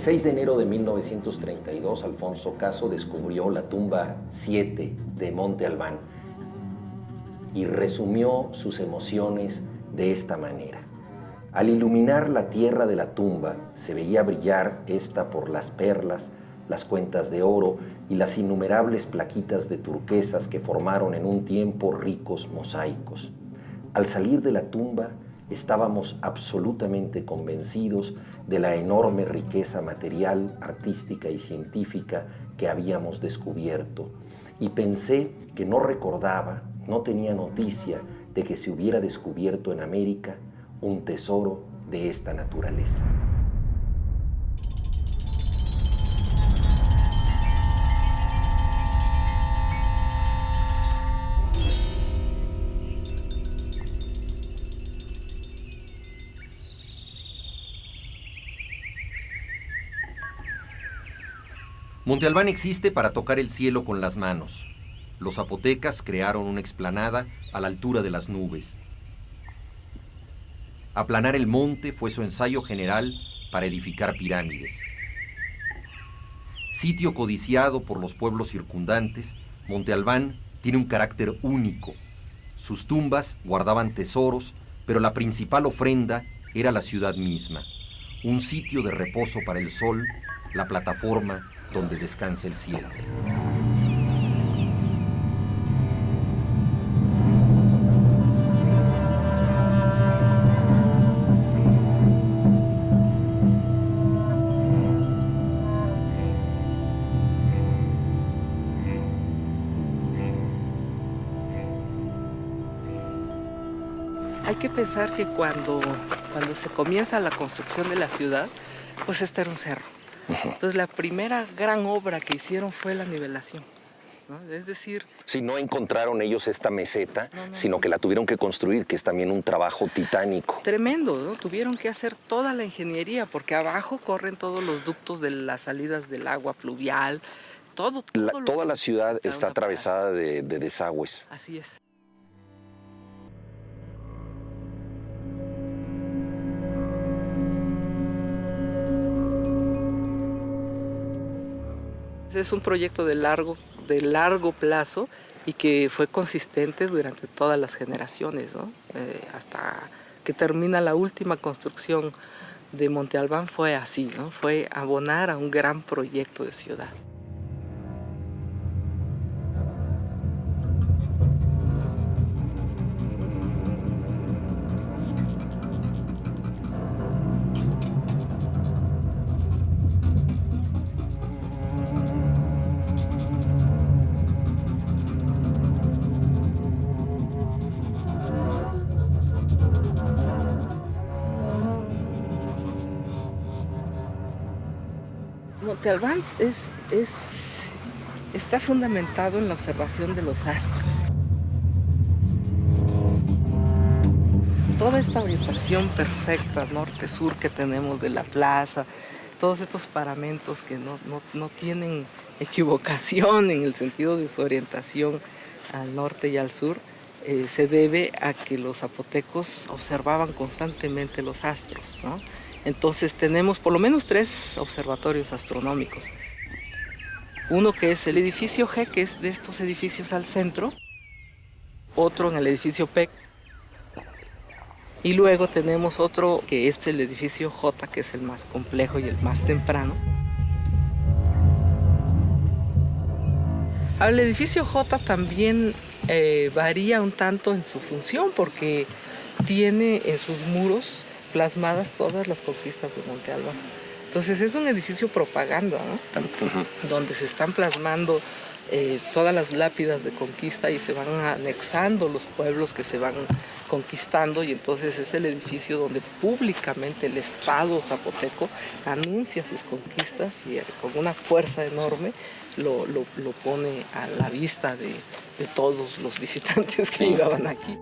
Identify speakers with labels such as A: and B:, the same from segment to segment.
A: 6 de enero de 1932, Alfonso Caso descubrió la tumba 7 de Monte Albán y resumió sus emociones de esta manera. Al iluminar la tierra de la tumba, se veía brillar esta por las perlas, las cuentas de oro y las innumerables plaquitas de turquesas que formaron en un tiempo ricos mosaicos. Al salir de la tumba, estábamos absolutamente convencidos de la enorme riqueza material, artística y científica que habíamos descubierto, y pensé que no recordaba, no tenía noticia de que se hubiera descubierto en América un tesoro de esta naturaleza.
B: Monte Albán existe para tocar el cielo con las manos. Los zapotecas crearon una explanada a la altura de las nubes. Aplanar el monte fue su ensayo general para edificar pirámides. Sitio codiciado por los pueblos circundantes, Monte Albán tiene un carácter único. Sus tumbas guardaban tesoros, pero la principal ofrenda era la ciudad misma, un sitio de reposo para el sol, la plataforma donde descansa el cielo.
C: Hay que pensar que cuando se comienza la construcción de la ciudad, pues este era un cerro. Entonces la primera gran obra que hicieron fue la nivelación, ¿no? Es decir...
A: Si no encontraron ellos esta meseta, sino que la tuvieron que construir, que es también un trabajo titánico.
C: Tremendo, ¿no? Tuvieron que hacer toda la ingeniería, porque abajo corren todos los ductos de las salidas del agua pluvial,
A: toda la ciudad está atravesada de desagües.
C: Así es. Es un proyecto de largo plazo y que fue consistente durante todas las generaciones, ¿no? Hasta que termina la última construcción de Monte Albán fue así, ¿no? Fue abonar a un gran proyecto de ciudad. Monte Albán está fundamentado en la observación de los astros. Toda esta orientación perfecta norte-sur que tenemos de la plaza, todos estos paramentos que no tienen equivocación en el sentido de su orientación al norte y al sur, se debe a que los zapotecos observaban constantemente los astros, ¿no? Entonces tenemos por lo menos 3 observatorios astronómicos. Uno que es el edificio G, que es de estos edificios al centro. Otro en el edificio P. Y luego tenemos otro que es el edificio J, que es el más complejo y el más temprano. El edificio J también varía un tanto en su función porque tiene en sus muros plasmadas todas las conquistas de Monte Albán. Entonces es un edificio propaganda, ¿no? Donde se están plasmando todas las lápidas de conquista y se van anexando los pueblos que se van conquistando, y entonces es el edificio donde públicamente el Estado zapoteco anuncia sus conquistas y con una fuerza enorme lo pone a la vista de todos los visitantes que llegaban aquí.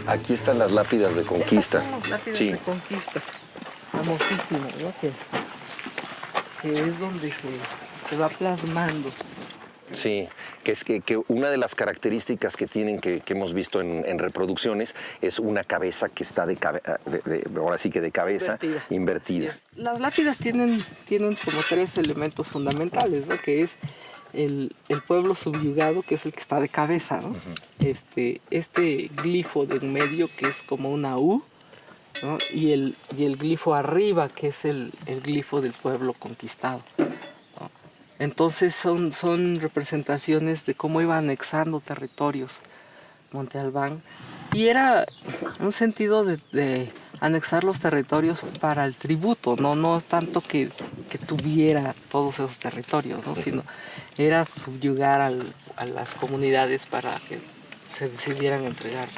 A: Aquí están las lápidas de conquista.
C: Estas son las lápidas de conquista. Famosísimo, ¿no? que es donde se va plasmando.
A: Sí, que es que una de las características que tienen, que hemos visto en reproducciones, es una cabeza que está ahora sí que de cabeza invertida.
C: Las lápidas tienen como 3 elementos fundamentales, ¿no? Que es el pueblo subyugado, que es el que está de cabeza, ¿no? Este glifo de en medio, que es como una U, ¿no? Y el glifo arriba, que es el glifo del pueblo conquistado. Entonces son representaciones de cómo iba anexando territorios Monte Albán, y era un sentido de anexar los territorios para el tributo, no tanto que tuviera todos esos territorios, ¿no? Sino era subyugar a las comunidades para que se decidieran entregar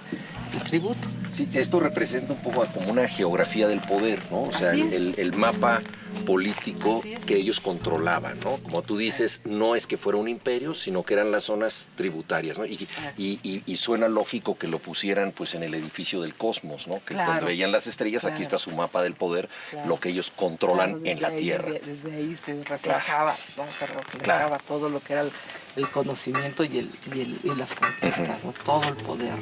C: el tributo.
A: Sí, esto representa un poco como una geografía del poder, ¿no? O sea, el mapa político que ellos controlaban, ¿no? Como tú dices, no es que fuera un imperio, sino que eran las zonas tributarias, ¿no? Y suena lógico que lo pusieran pues en el edificio del cosmos, ¿no? Que es donde veían las estrellas, aquí está su mapa del poder, lo que ellos controlan en la Tierra.
C: Desde ahí se reflejaba, ¿no? Se reflejaba todo lo que era el conocimiento y las conquistas, ¿no? Todo el poder.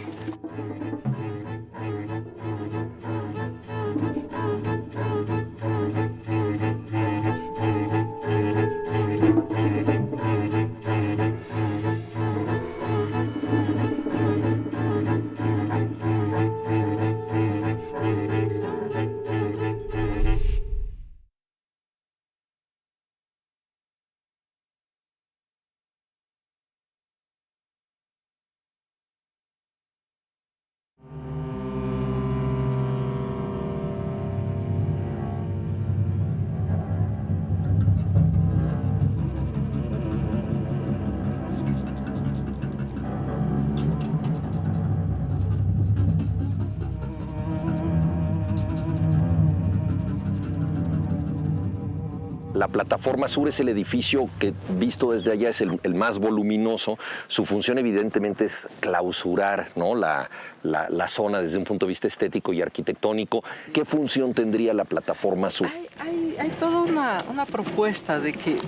A: La plataforma sur es el edificio que, visto desde allá, es el más voluminoso. Su función, evidentemente, es clausurar, ¿no? la zona desde un punto de vista estético y arquitectónico. ¿Qué función tendría la plataforma sur?
C: Hay toda una propuesta de que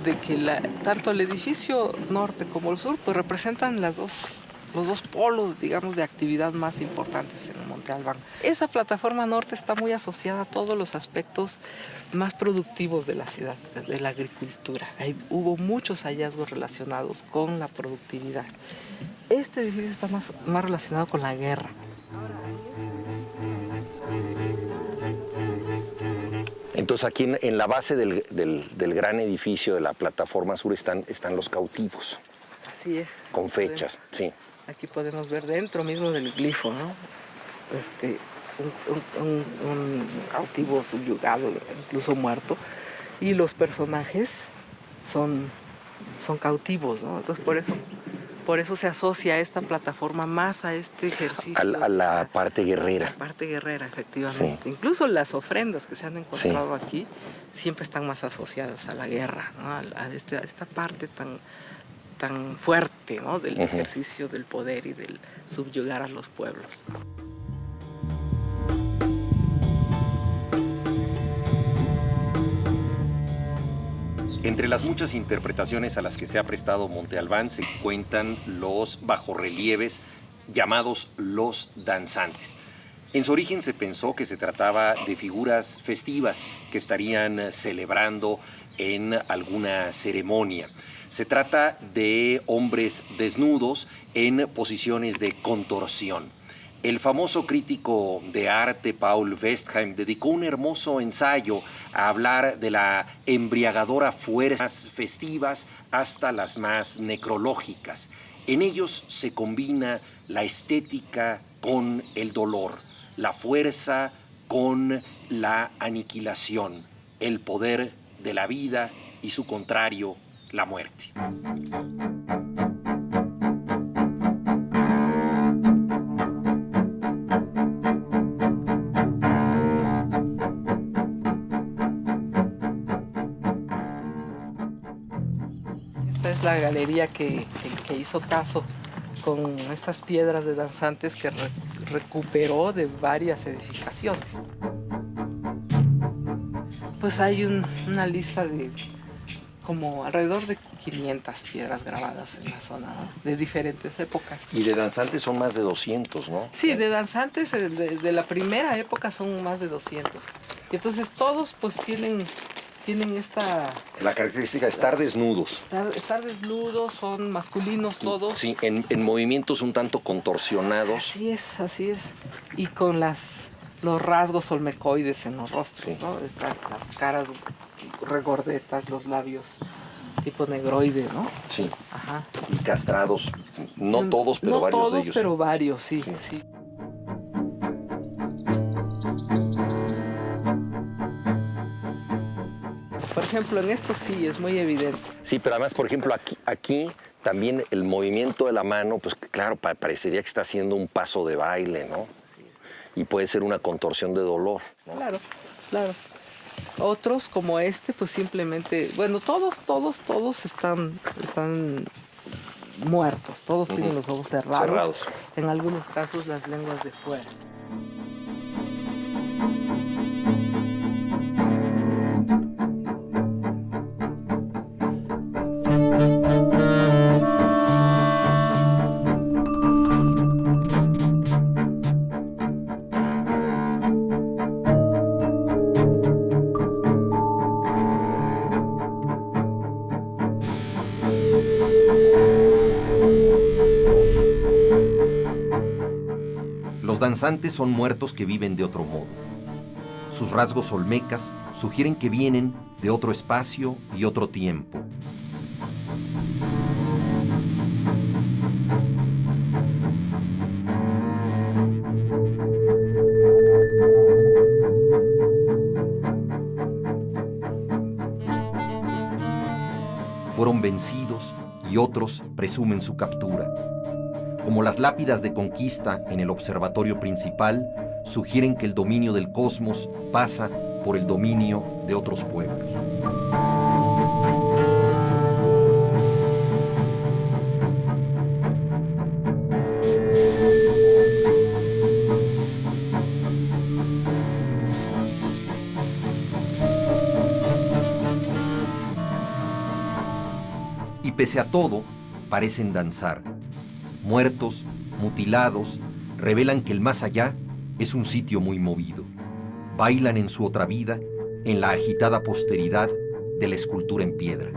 C: tanto el edificio norte como el sur pues representan los dos polos, digamos, de actividad más importantes en Monte Albán. Esa plataforma norte está muy asociada a todos los aspectos más productivos de la ciudad, de la agricultura. Hubo muchos hallazgos relacionados con la productividad. Este edificio está más relacionado con la guerra.
A: Entonces aquí en la base del gran edificio de la plataforma sur están los cautivos.
C: Así es.
A: Con fechas, sí.
C: Aquí podemos ver dentro mismo del glifo, ¿no? Un cautivo subyugado, incluso muerto, y los personajes son cautivos, ¿no? Entonces por eso se asocia esta plataforma más a este ejercicio.
A: A la parte guerrera.
C: A la parte guerrera, efectivamente. Sí. Incluso las ofrendas que se han encontrado aquí siempre están más asociadas a la guerra, ¿no? A esta parte tan fuerte, ¿no? Del ejercicio del poder y del subyugar a los pueblos.
B: Entre las muchas interpretaciones a las que se ha prestado Monte Albán se cuentan los bajorrelieves llamados los danzantes. En su origen se pensó que se trataba de figuras festivas que estarían celebrando en alguna ceremonia. Se trata de hombres desnudos en posiciones de contorsión. El famoso crítico de arte Paul Westheim dedicó un hermoso ensayo a hablar de la embriagadora fuerza más festivas hasta las más necrológicas. En ellos se combina la estética con el dolor, la fuerza con la aniquilación, el poder de la vida y su contrario, la muerte.
C: Esta es la galería que hizo caso con estas piedras de danzantes que recuperó de varias edificaciones. Pues hay una lista de como alrededor de 500 piedras grabadas en la zona, ¿no? De diferentes épocas.
A: Y de danzantes son más de 200, ¿no?
C: Sí, de danzantes de la primera época son más de 200. Y entonces todos pues tienen esta...
A: La característica es estar desnudos.
C: Estar desnudos, son masculinos todos.
A: Sí, en movimientos un tanto contorsionados.
C: Así es. Y con los rasgos olmecoides en los rostros,
A: Sí.
C: ¿no? Las caras regordetas, los labios tipo negroide, ¿no?
A: Sí.
C: Ajá.
A: Y castrados, no todos, pero varios
C: todos,
A: de ellos.
C: pero varios, sí. Por ejemplo, en esto sí es muy evidente.
A: Sí, pero además, por ejemplo, aquí también el movimiento de la mano, pues claro, parecería que está haciendo un paso de baile, ¿no? Y puede ser una contorsión de dolor, ¿no?
C: Claro. Otros como este, pues simplemente, bueno, todos están muertos, todos tienen los ojos cerrados. En algunos casos las lenguas de fuera.
B: Los danzantes son muertos que viven de otro modo. Sus rasgos olmecas sugieren que vienen de otro espacio y otro tiempo. Fueron vencidos y otros presumen su captura. Como las lápidas de conquista en el observatorio principal, sugieren que el dominio del cosmos pasa por el dominio de otros pueblos. Y pese a todo, parecen danzar. Muertos, mutilados, revelan que el más allá es un sitio muy movido. Bailan en su otra vida, en la agitada posteridad de la escultura en piedra.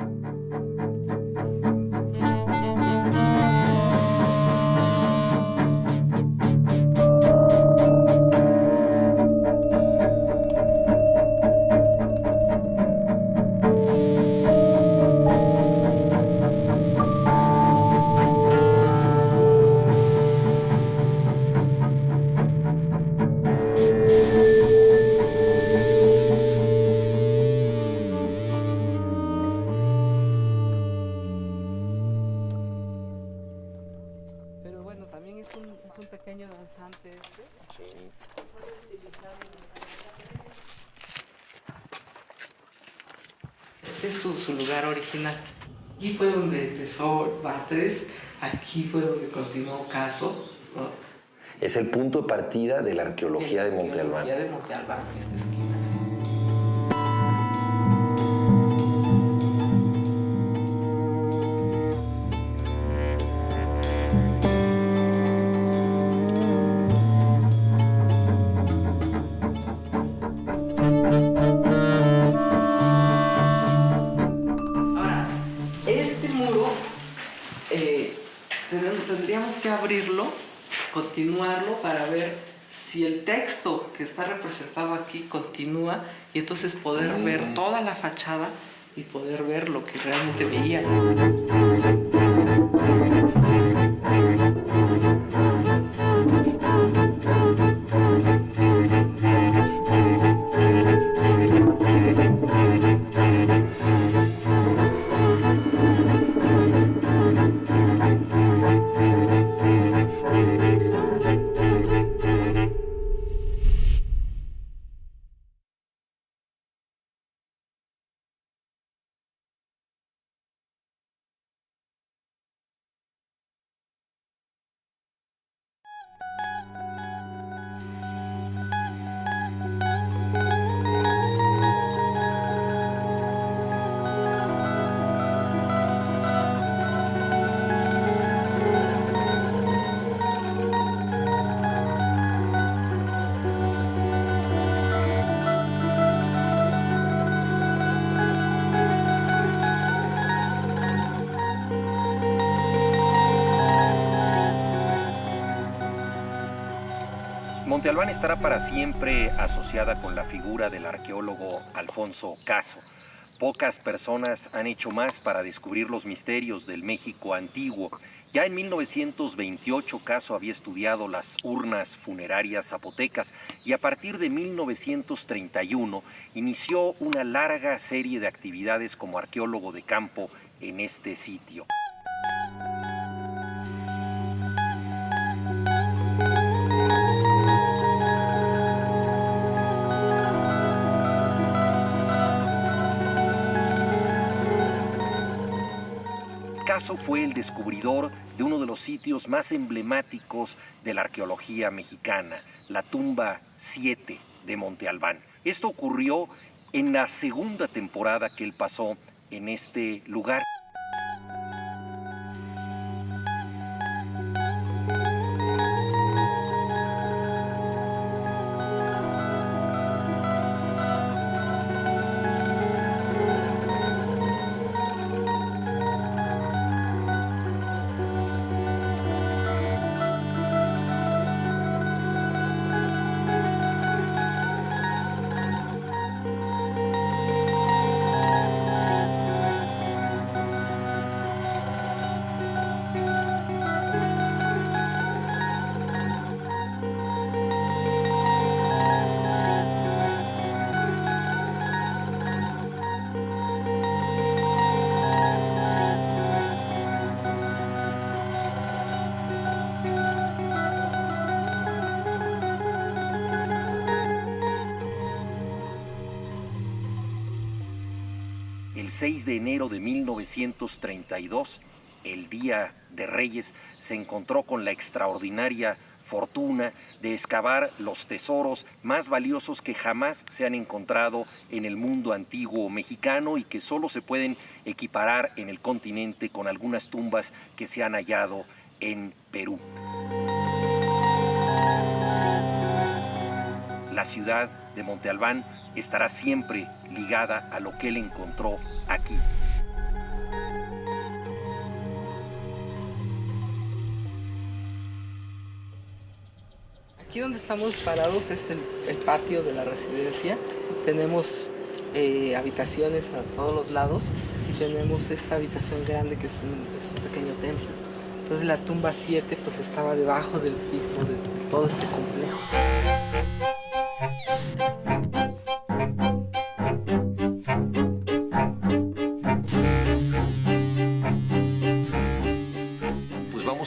C: Pero bueno, también es un pequeño danzante este.
A: Sí.
C: Este es su lugar original. Aquí fue donde empezó Batres, aquí fue donde continuó Caso, ¿no?
A: Es el punto de partida de la arqueología de Monte Albán.
C: De Monte Albán, esta esquina. Ahora, este muro tendríamos que abrirlo, continuarlo para ver si el texto que está representado aquí continúa y entonces poder ver toda la fachada y poder ver lo que realmente veía.
B: Monte Albán estará para siempre asociada con la figura del arqueólogo Alfonso Caso. Pocas personas han hecho más para descubrir los misterios del México antiguo. Ya en 1928 Caso había estudiado las urnas funerarias zapotecas y a partir de 1931 inició una larga serie de actividades como arqueólogo de campo en este sitio. Caso fue el descubridor de uno de los sitios más emblemáticos de la arqueología mexicana, la tumba 7 de Monte Albán. Esto ocurrió en la segunda temporada que él pasó en este lugar. El 6 de enero de 1932, el Día de Reyes, se encontró con la extraordinaria fortuna de excavar los tesoros más valiosos que jamás se han encontrado en el mundo antiguo mexicano y que solo se pueden equiparar en el continente con algunas tumbas que se han hallado en Perú. La ciudad de Monte Albán estará siempre ligada a lo que él encontró aquí.
C: Aquí donde estamos parados es el patio de la residencia. Tenemos habitaciones a todos los lados. Tenemos esta habitación grande que es un pequeño templo. Entonces la tumba 7 pues estaba debajo del piso de todo este complejo.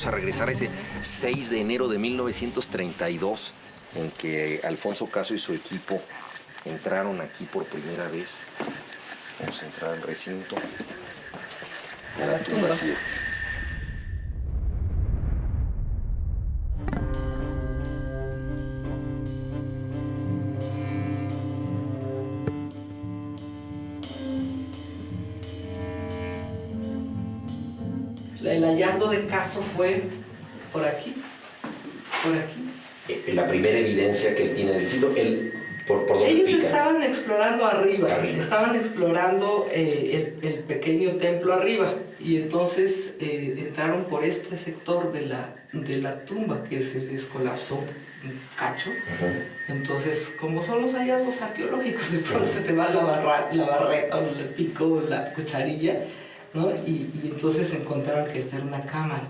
A: A regresar a ese 6 de enero de 1932 en que Alfonso Caso y su equipo entraron aquí por primera vez. Vamos a entrar al recinto de la tumba 7.
C: El hallazgo de Caso fue por aquí, por aquí.
A: La primera evidencia que él tiene del sitio, ¿por dónde
C: ellos
A: pica?
C: Estaban explorando arriba. Estaban explorando el pequeño templo arriba y entonces entraron por este sector de la tumba que se les colapsó un cacho. Entonces, como son los hallazgos arqueológicos, de pronto se te va la barreta o el pico, la cucharilla, ¿no? Y entonces encontraron que esta era una cámara,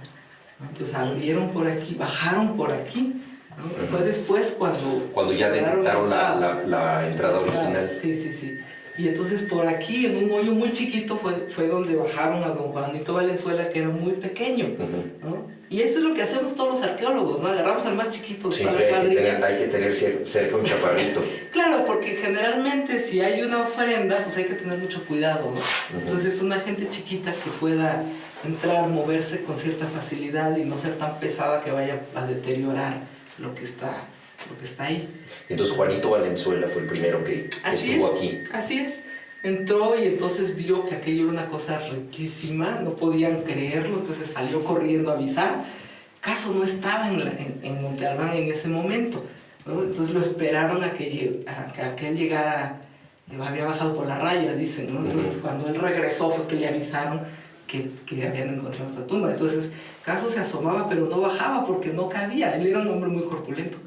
C: ¿no? Entonces abrieron por aquí, bajaron por aquí, ¿no? Fue después cuando
A: ya detectaron la entrada original.
C: Sí. Y entonces por aquí, en un hoyo muy chiquito, fue donde bajaron a don Juanito Valenzuela, que era muy pequeño, ¿no? Y eso es lo que hacemos todos los arqueólogos, ¿no? Agarramos al más chiquito.
A: Siempre hay que tener cerca un chaparrito.
C: Claro, porque generalmente si hay una ofrenda, pues hay que tener mucho cuidado, ¿no? Entonces una gente chiquita que pueda entrar, moverse con cierta facilidad y no ser tan pesada que vaya a deteriorar lo que está ahí.
A: Entonces Juanito Valenzuela fue el primero que estuvo aquí.
C: Así es. Entró y entonces vio que aquello era una cosa riquísima, no podían creerlo, entonces salió corriendo a avisar. Caso no estaba en Monte Albán en ese momento, ¿no? Entonces lo esperaron a que él llegara, había bajado por la raya, dicen, ¿no? Entonces cuando él regresó fue que le avisaron que habían encontrado esta tumba. Entonces Caso se asomaba pero no bajaba porque no cabía, él era un hombre muy corpulento.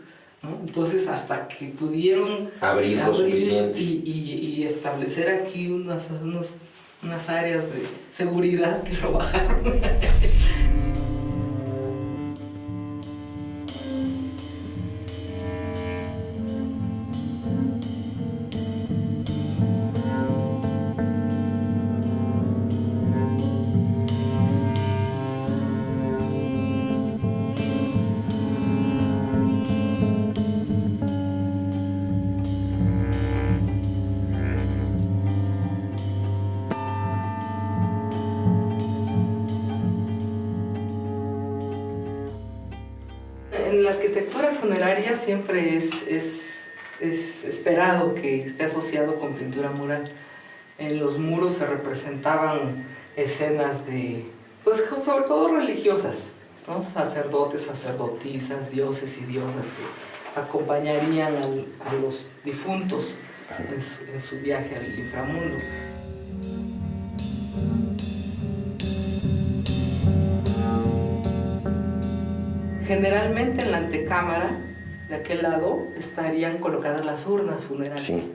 C: ¿no? Entonces, hasta que pudieron
A: abrir lo suficiente
C: y establecer aquí unas áreas de seguridad que lo bajaron. En la arquitectura funeraria siempre es esperado que esté asociado con pintura mural. En los muros se representaban escenas de, pues sobre todo religiosas, ¿no? Sacerdotes, sacerdotisas, dioses y diosas que acompañarían a los difuntos en su viaje al inframundo. Generalmente en la antecámara, de aquel lado, estarían colocadas las urnas funerarias, sí,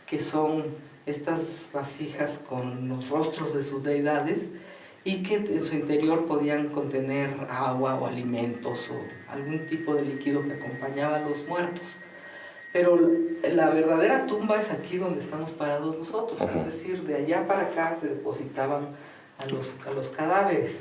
C: que son estas vasijas con los rostros de sus deidades y que en su interior podían contener agua o alimentos o algún tipo de líquido que acompañaba a los muertos. Pero la verdadera tumba es aquí donde estamos parados nosotros, es decir, de allá para acá se depositaban a los cadáveres.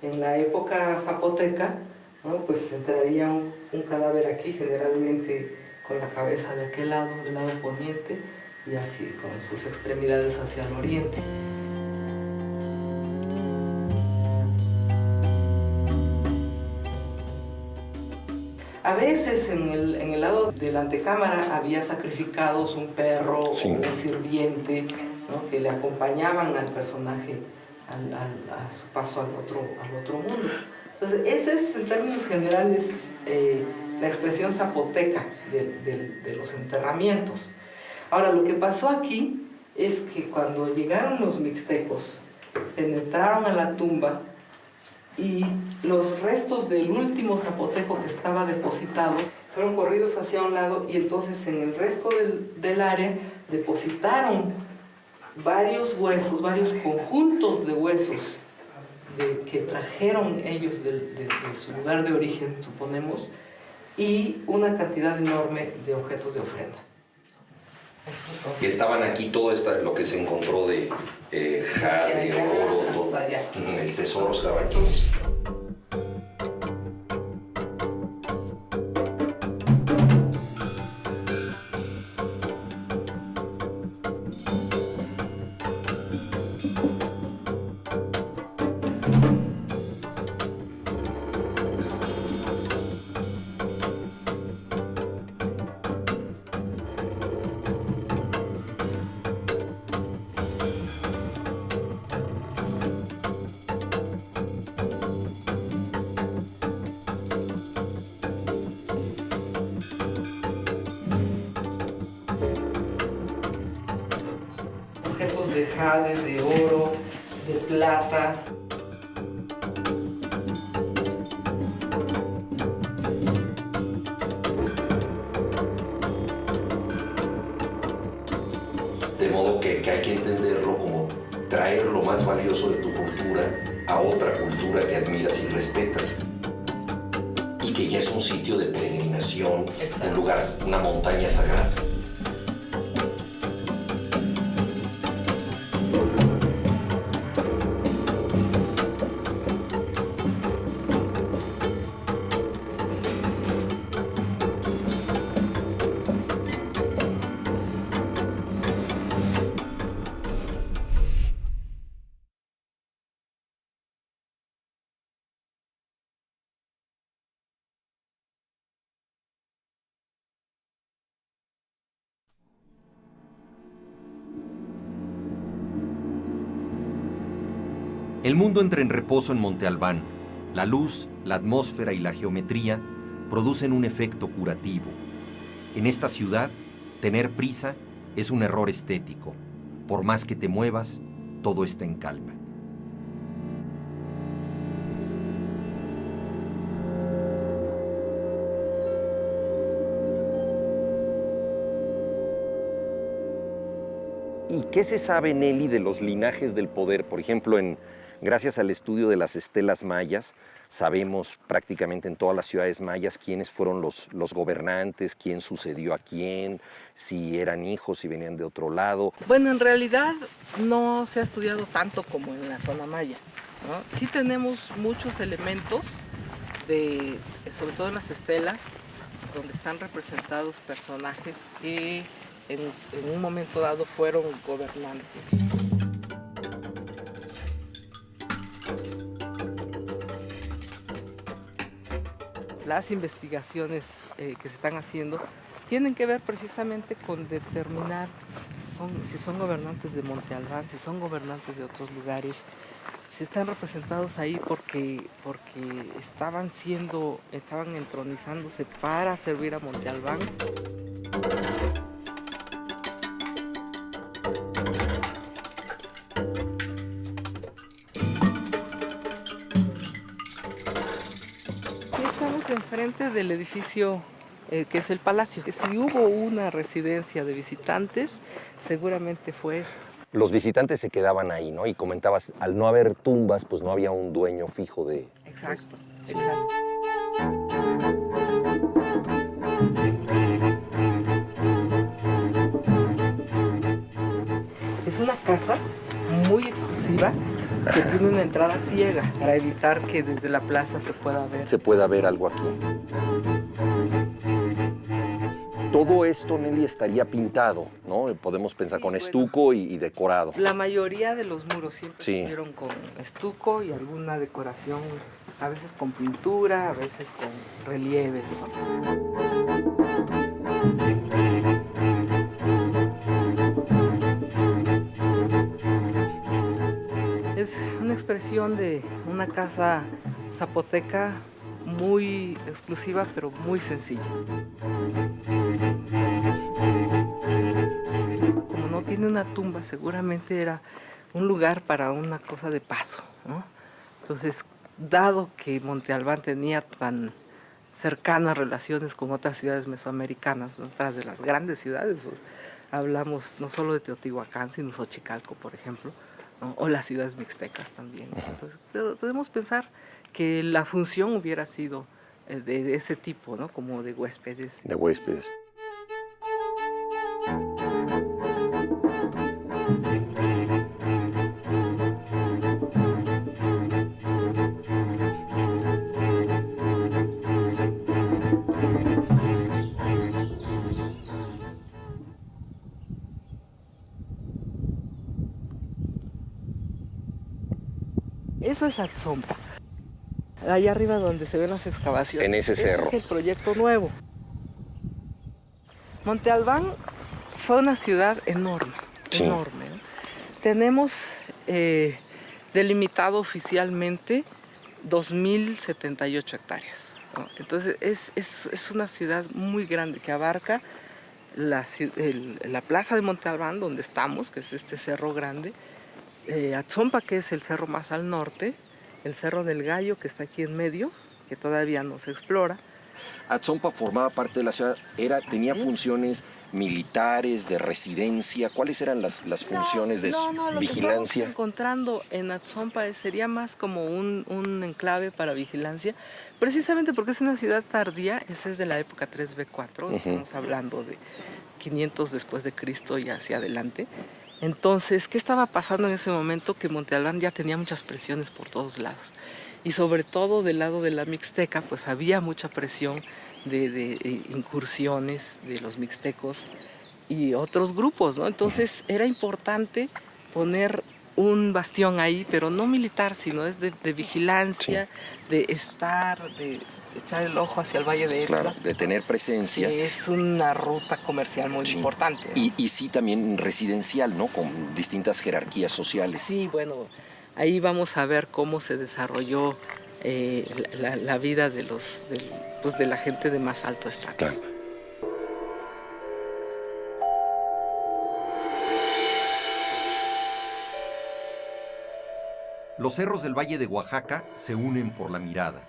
C: En la época zapoteca, ¿no? Pues entraría un cadáver aquí, generalmente con la cabeza de aquel lado, del lado poniente, y así con sus extremidades hacia el oriente. A veces en el lado de la antecámara había sacrificados un perro, sí, o un sirviente, ¿no? Que le acompañaban al personaje a su paso al otro mundo. Entonces, esa es, en términos generales, la expresión zapoteca de los enterramientos. Ahora, lo que pasó aquí es que cuando llegaron los mixtecos, penetraron a la tumba y los restos del último zapoteco que estaba depositado fueron corridos hacia un lado y entonces en el resto del área depositaron varios huesos, varios conjuntos de huesos que trajeron ellos de su lugar de origen, suponemos, y una cantidad enorme de objetos de ofrenda.
A: Que estaban aquí todo lo que se encontró de jade, oro, todo, el tesoro estaba aquí. Objetos de jade, de oro, de plata. De modo que hay que entenderlo como traer lo más valioso de tu cultura a otra cultura que admiras y respetas. Y que ya es un sitio de peregrinación, exacto, un lugar, una montaña sagrada.
B: El mundo entra en reposo en Monte Albán. La luz, la atmósfera y la geometría producen un efecto curativo. En esta ciudad, tener prisa es un error estético. Por más que te muevas, todo está en calma.
A: ¿Y qué se sabe, Nelly, de los linajes del poder? Por ejemplo, gracias al estudio de las estelas mayas, sabemos prácticamente en todas las ciudades mayas quiénes fueron los gobernantes, quién sucedió a quién, si eran hijos, si venían de otro lado.
C: Bueno, en realidad no se ha estudiado tanto como en la zona maya, ¿no? Sí tenemos muchos elementos, sobre todo en las estelas, donde están representados personajes que en un momento dado fueron gobernantes. Las investigaciones que se están haciendo tienen que ver precisamente con determinar si son gobernantes de Monte Albán, si son gobernantes de otros lugares, si están representados ahí porque estaban entronizándose para servir a Monte Albán. Estamos enfrente del edificio que es el palacio. Si hubo una residencia de visitantes, seguramente fue esta.
A: Los visitantes se quedaban ahí, ¿no? Y comentabas, al no haber tumbas, pues no había un dueño fijo de...
C: Exacto, exacto. Es una casa muy exclusiva que tiene una entrada ciega para evitar que desde la plaza se pueda ver
A: algo aquí. Todo esto, Nelly, estaría pintado, ¿no? Podemos pensar con estuco y decorado.
C: La mayoría de los muros siempre estuvieron con estuco y alguna decoración, a veces con pintura, a veces con relieves, ¿no? Es una expresión de una casa zapoteca muy exclusiva, pero muy sencilla. Como no tiene una tumba, seguramente era un lugar para una cosa de paso, ¿no? Entonces, dado que Monte Albán tenía tan cercanas relaciones con otras ciudades mesoamericanas, otras de las grandes ciudades, pues, hablamos no solo de Teotihuacán, sino Xochicalco, por ejemplo, ¿no? O las ciudades mixtecas también. Entonces, podemos pensar que la función hubiera sido de ese tipo, ¿no? Como de huéspedes.
A: De huéspedes.
C: Eso es Atzompa. Allá arriba donde se ven las excavaciones.
A: En ese cerro.
C: Es el proyecto nuevo. Monte Albán fue una ciudad enorme,
A: sí.
C: Enorme, ¿no? Tenemos delimitado oficialmente 2.078 hectáreas, ¿no? Entonces es una ciudad muy grande que abarca la plaza de Monte Albán, donde estamos, que es este cerro grande, Atzompa, que es el cerro más al norte, el Cerro del Gallo, que está aquí en medio, que todavía no se explora.
A: Atzompa formaba parte de la ciudad, tenía funciones militares, de residencia. ¿Cuáles eran las funciones de
C: lo
A: vigilancia?
C: Que estamos encontrando en Atzompa sería más como un enclave para vigilancia, precisamente porque es una ciudad tardía, esa es de la época 3B4, estamos hablando de 500 después de Cristo y hacia adelante. Entonces, ¿qué estaba pasando en ese momento? Que Monte Albán ya tenía muchas presiones por todos lados. Y sobre todo del lado de la Mixteca, pues había mucha presión de incursiones de los mixtecos y otros grupos, ¿no? Entonces, era importante poner un bastión ahí, pero no militar, sino es de vigilancia, de echar el ojo hacia el Valle de Etla.
A: Claro, de tener presencia.
C: Es una ruta comercial muy importante, ¿no?
A: Y sí también residencial, ¿no? Con distintas jerarquías sociales.
C: Sí, bueno, ahí vamos a ver cómo se desarrolló la vida de la gente de más alto estatus.
A: Claro.
B: Los cerros del Valle de Oaxaca se unen por la mirada.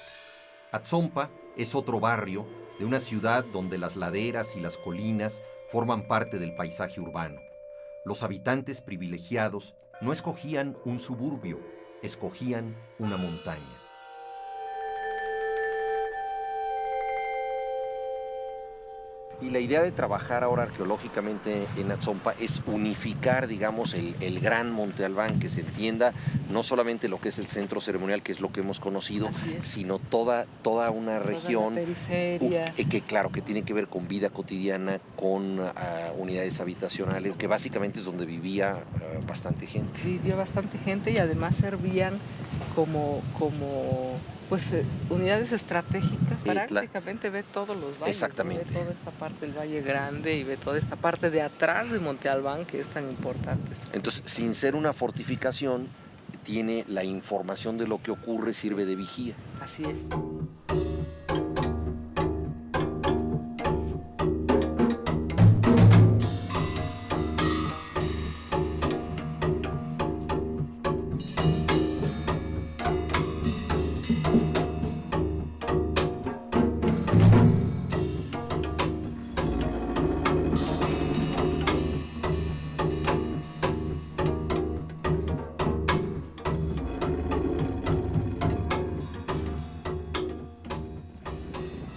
B: Atzompa es otro barrio de una ciudad donde las laderas y las colinas forman parte del paisaje urbano. Los habitantes privilegiados no escogían un suburbio, escogían una montaña.
A: Y la idea de trabajar ahora arqueológicamente en Atzompa es unificar, digamos, el gran Monte Albán, que se entienda no solamente lo que es el centro ceremonial, que es lo que hemos conocido, sino toda una región,
C: toda la periferia.
A: Que claro, que tiene que ver con vida cotidiana, con unidades habitacionales, que básicamente es donde vivía bastante gente.
C: Vivía bastante gente y además servían como pues unidades estratégicas. Prácticamente ve todos los valles.
A: Exactamente.
C: Ve toda esta parte del Valle Grande y ve toda esta parte de atrás de Monte Albán, que es tan importante.
A: Entonces, sin ser una fortificación, tiene la información de lo que ocurre, sirve de vigía.
C: Así es.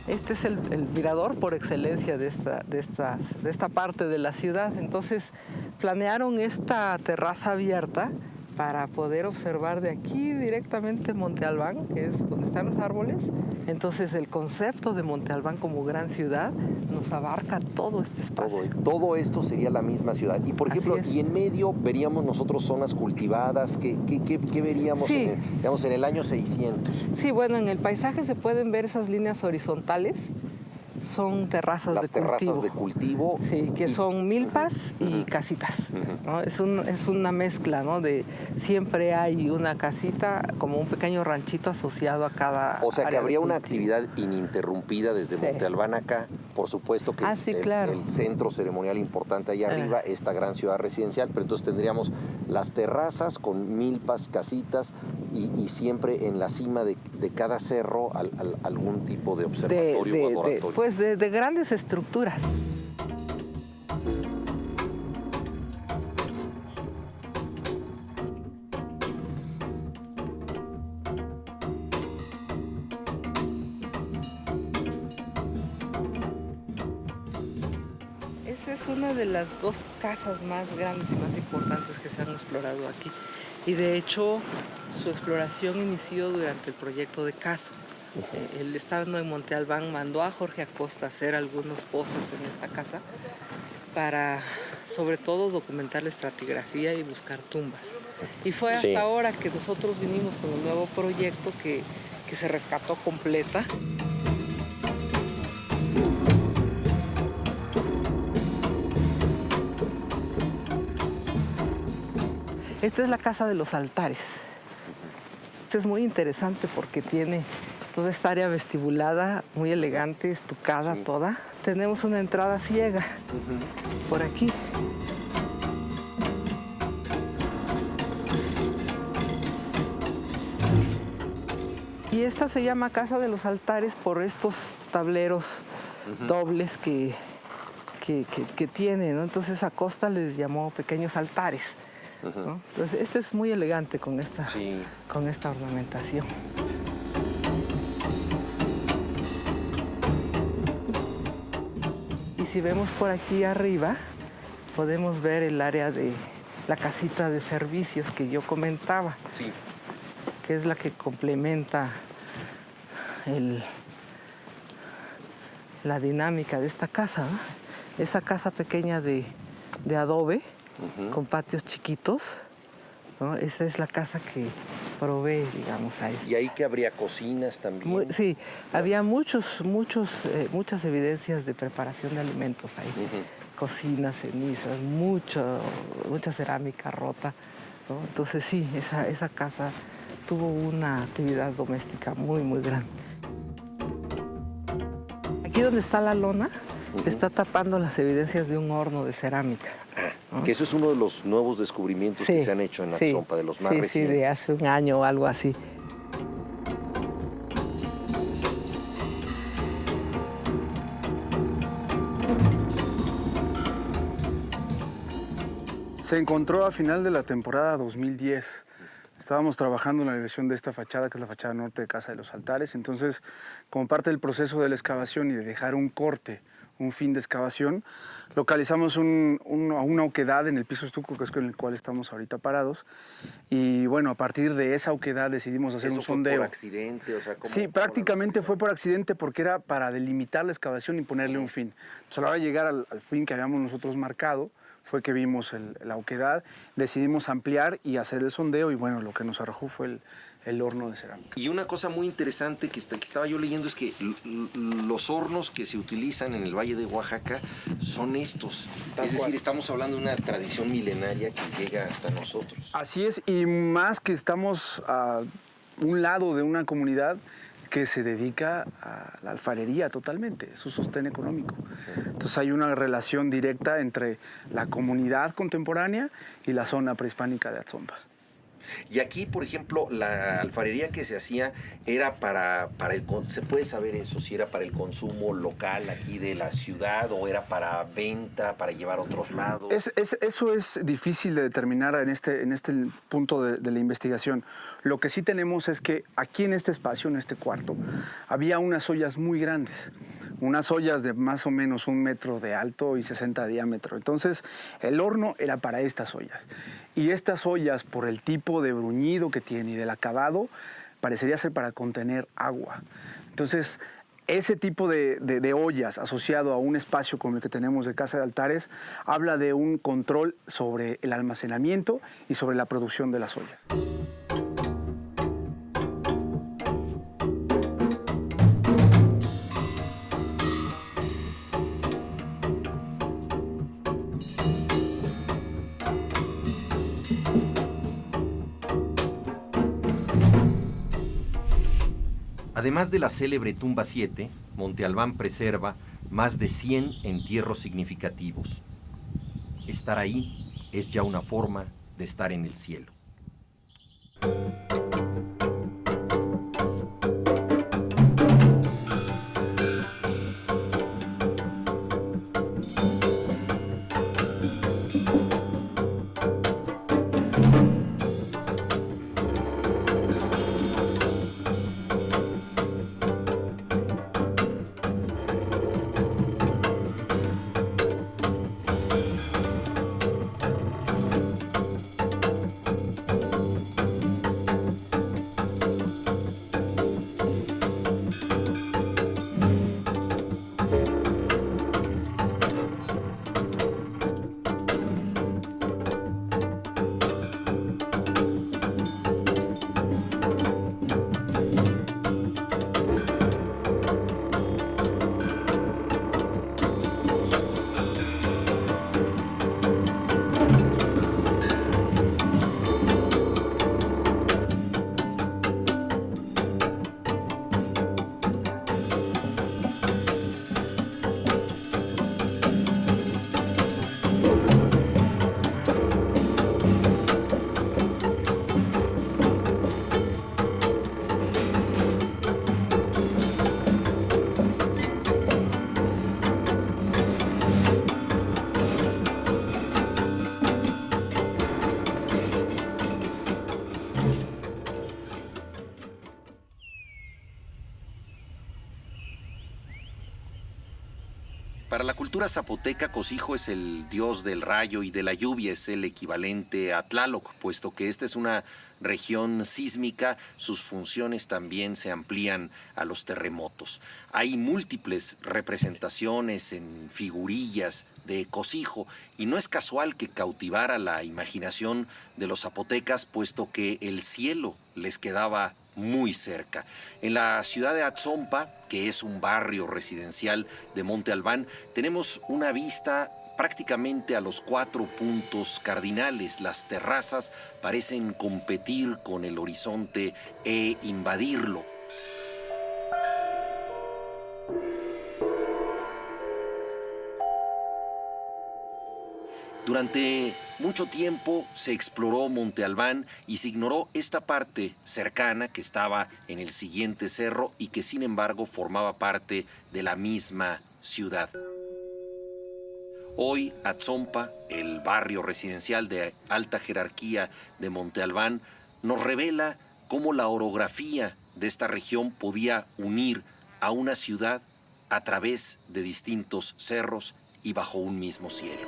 C: Este es el mirador por excelencia de esta parte de la ciudad. Entonces planearon esta terraza abierta para poder observar de aquí directamente Monte Albán, que es donde están los árboles. Entonces el concepto de Monte Albán como gran ciudad nos abarca todo este espacio.
A: Todo esto sería la misma ciudad. Y por ejemplo, y en medio veríamos nosotros zonas cultivadas. ¿Qué veríamos en el año 600?
C: Sí, bueno, en el paisaje se pueden ver esas líneas horizontales. Son terrazas de cultivo.
A: Las terrazas de cultivo.
C: Sí, que son milpas y casitas, ¿no? Es una mezcla, ¿no? Siempre hay una casita, como un pequeño ranchito asociado a cada.
A: O sea, que habría una actividad ininterrumpida desde Monte Albán acá. Por supuesto que el centro ceremonial importante allá arriba, esta gran ciudad residencial, pero entonces tendríamos las terrazas con milpas, casitas y siempre en la cima de cada cerro algún tipo de observatorio o laboratorio.
C: De grandes estructuras. Esa es una de las dos casas más grandes y más importantes que se han explorado aquí. Y de hecho, su exploración inició durante el proyecto de Caso. Él estando en Monte Albán mandó a Jorge Acosta a hacer algunos pozos en esta casa para, sobre todo, documentar la estratigrafía y buscar tumbas. Y fue hasta ahora que nosotros vinimos con un nuevo proyecto que se rescató completa. Esta es la Casa de los Altares. Esta es muy interesante porque tiene toda esta área vestibulada, muy elegante, estucada toda. Tenemos una entrada ciega por aquí. Y esta se llama Casa de los Altares por estos tableros dobles que tiene, ¿no? Entonces Acosta les llamó pequeños altares, ¿no? Entonces este es muy elegante con esta ornamentación. Y si vemos por aquí arriba, podemos ver el área de la casita de servicios que yo comentaba, que es la que complementa la dinámica de esta casa, ¿no? Esa casa pequeña de adobe, con patios chiquitos, ¿no? Esa es la casa que provee, digamos, a esto.
A: ¿Y ahí que habría cocinas también?
C: Sí, había muchas evidencias de preparación de alimentos ahí. Cocinas, cenizas, mucha cerámica rota, ¿no? Entonces sí, esa casa tuvo una actividad doméstica muy, muy grande. Aquí donde está la lona, está tapando las evidencias de un horno de cerámica, ¿no?
A: Que eso es uno de los nuevos descubrimientos que se han hecho en Atzompa, de los más recientes.
C: Sí, de hace un año o algo así.
D: Se encontró a final de la temporada 2010. Estábamos trabajando en la erección de esta fachada, que es la fachada norte de Casa de los Altares. Entonces, como parte del proceso de la excavación y de dejar un corte, un fin de excavación, localizamos una oquedad en el piso estuco, que es con el cual estamos ahorita parados. Y bueno, a partir de esa oquedad decidimos hacer un sondeo.
A: ¿Eso fue por accidente? O sea,
D: Sí, prácticamente fue por accidente, porque era para delimitar la excavación y ponerle un fin. Entonces, a la hora de llegar al fin que habíamos nosotros marcado, fue que vimos la oquedad, decidimos ampliar y hacer el sondeo, y bueno, lo que nos arrojó fue el horno de cerámica.
B: Y una cosa muy interesante que estaba yo leyendo es que los hornos que se utilizan en el Valle de Oaxaca son estos. Es decir, estamos hablando de una tradición milenaria que llega hasta nosotros.
D: Así es, y más que estamos a un lado de una comunidad que se dedica a la alfarería totalmente, es su sostén económico. Sí. Entonces hay una relación directa entre la comunidad contemporánea y la zona prehispánica de Atzompas.
B: Y aquí, por ejemplo, la alfarería que se hacía era para ¿se puede saber eso? Si era para el consumo local aquí de la ciudad o era para venta, para llevar a otros lados.
D: Eso es difícil de determinar en este punto de la investigación. Lo que sí tenemos es que aquí en este espacio, en este cuarto, había unas ollas muy grandes. Unas ollas de más o menos 1 metro de alto y 60 de diámetro. Entonces, el horno era para estas ollas. Y estas ollas, por el tipo de bruñido que tiene y del acabado, parecería ser para contener agua. Entonces, ese tipo de ollas asociado a un espacio como el que tenemos de Casa de Altares, habla de un control sobre el almacenamiento y sobre la producción de las ollas.
B: Además de la célebre tumba 7, Monte Albán preserva más de 100 entierros significativos. Estar ahí es ya una forma de estar en el cielo. Para la cultura zapoteca, Cosijo es el dios del rayo y de la lluvia, es el equivalente a Tlaloc, puesto que esta es una región sísmica, sus funciones también se amplían a los terremotos. Hay múltiples representaciones en figurillas de Cosijo y no es casual que cautivara la imaginación de los zapotecas, puesto que el cielo les quedaba muy cerca. En la ciudad de Atzompa, que es un barrio residencial de Monte Albán, tenemos una vista prácticamente a los 4 puntos cardinales. Las terrazas parecen competir con el horizonte e invadirlo. Durante mucho tiempo se exploró Monte Albán y se ignoró esta parte cercana que estaba en el siguiente cerro y que sin embargo formaba parte de la misma ciudad. Hoy, Atzompa, el barrio residencial de alta jerarquía de Monte Albán, nos revela cómo la orografía de esta región podía unir a una ciudad a través de distintos cerros y bajo un mismo cielo.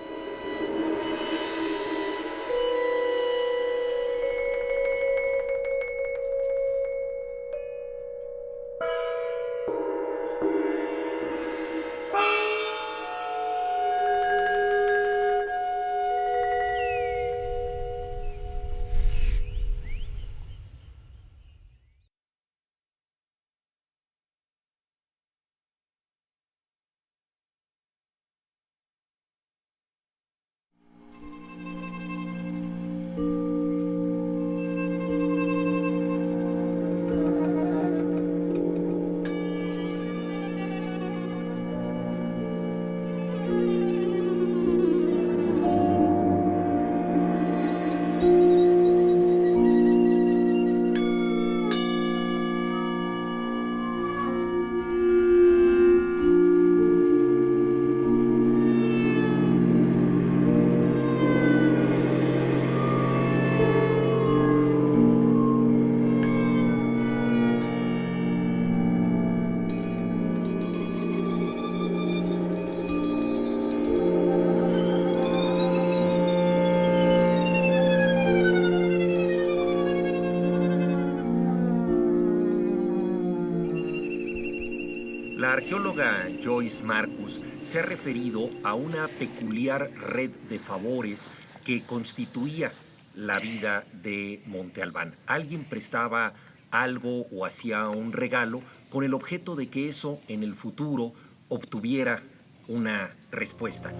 B: La arqueóloga Joyce Marcus se ha referido a una peculiar red de favores que constituía la vida de Monte Albán. Alguien prestaba algo o hacía un regalo con el objeto de que eso en el futuro obtuviera una respuesta.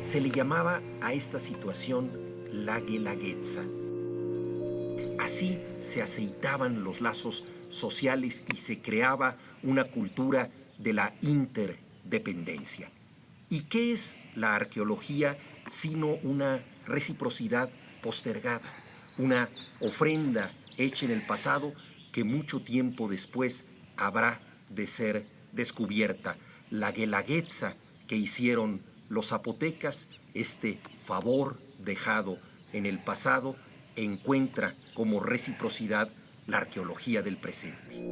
B: Se le llamaba a esta situación la guelaguetza. Así se aceitaban los lazos sociales y se creaba una cultura de la interdependencia. ¿Y qué es la arqueología sino una reciprocidad postergada, una ofrenda hecha en el pasado que mucho tiempo después habrá de ser descubierta? La guelaguetza que hicieron los zapotecas, este favor dejado en el pasado, encuentra como reciprocidad la arqueología del presente.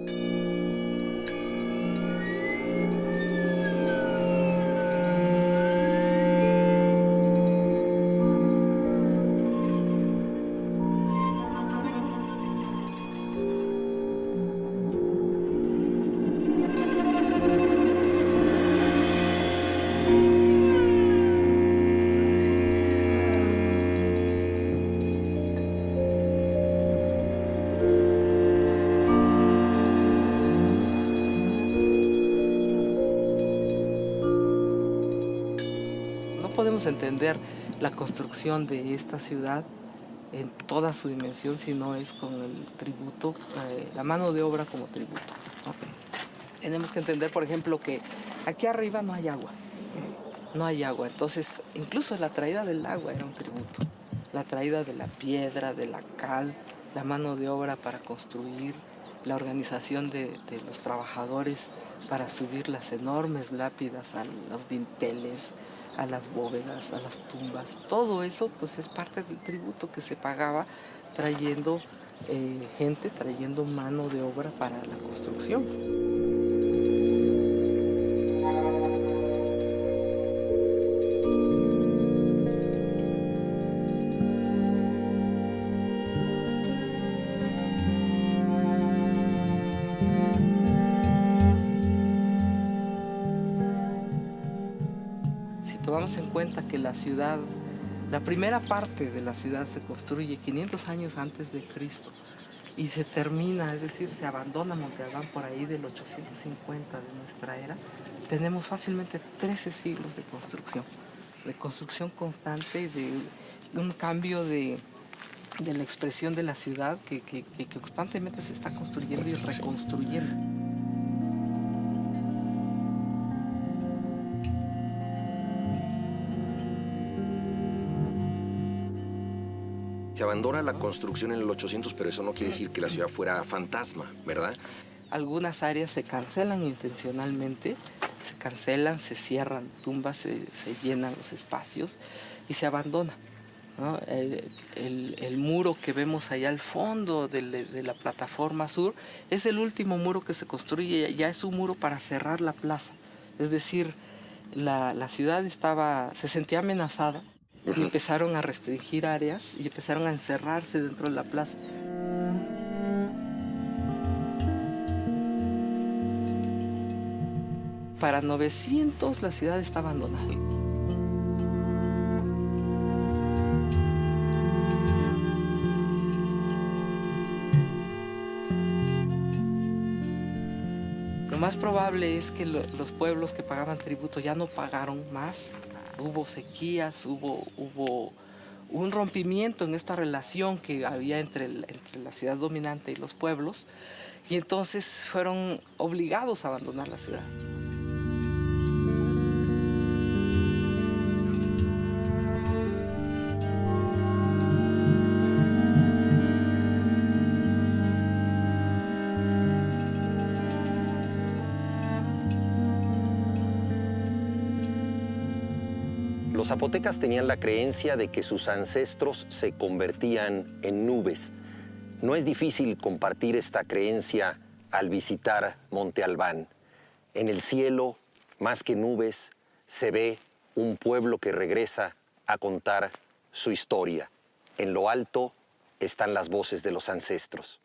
C: Podemos entender la construcción de esta ciudad en toda su dimensión si no es con el tributo, la mano de obra como tributo, ¿no? Tenemos que entender, por ejemplo, que aquí arriba no hay agua, entonces incluso la traída del agua era un tributo, la traída de la piedra, de la cal, la mano de obra para construir, la organización de los trabajadores para subir las enormes lápidas a los dinteles, a las bóvedas, a las tumbas. Todo eso pues es parte del tributo que se pagaba trayendo gente, trayendo mano de obra para la construcción. Tomamos en cuenta que la ciudad, la primera parte de la ciudad se construye 500 años antes de Cristo y se termina, es decir, se abandona Monte Albán por ahí del 850 de nuestra era. Tenemos fácilmente 13 siglos de construcción constante, de un cambio de la expresión de la ciudad que constantemente se está construyendo y reconstruyendo.
B: Se abandona la construcción en el 800, pero eso no quiere decir que la ciudad fuera fantasma, ¿verdad?
C: Algunas áreas se cancelan intencionalmente se cancelan, se cierran tumbas, se llenan los espacios y se abandona, ¿no? El muro que vemos allá al fondo de la plataforma sur es el último muro que se construye, ya es un muro para cerrar la plaza. Es decir, la ciudad se sentía amenazada y empezaron a restringir áreas y empezaron a encerrarse dentro de la plaza. Para 900 la ciudad está abandonada. Lo más probable es que los pueblos que pagaban tributo ya no pagaron más. Hubo sequías, hubo un rompimiento en esta relación que había entre la ciudad dominante y los pueblos, y entonces fueron obligados a abandonar la ciudad.
A: Los zapotecas tenían la creencia de que sus ancestros se convertían en nubes. No es difícil compartir esta creencia al visitar Monte Albán. En el cielo, más que nubes, se ve un pueblo que regresa a contar su historia. En lo alto están las voces de los ancestros.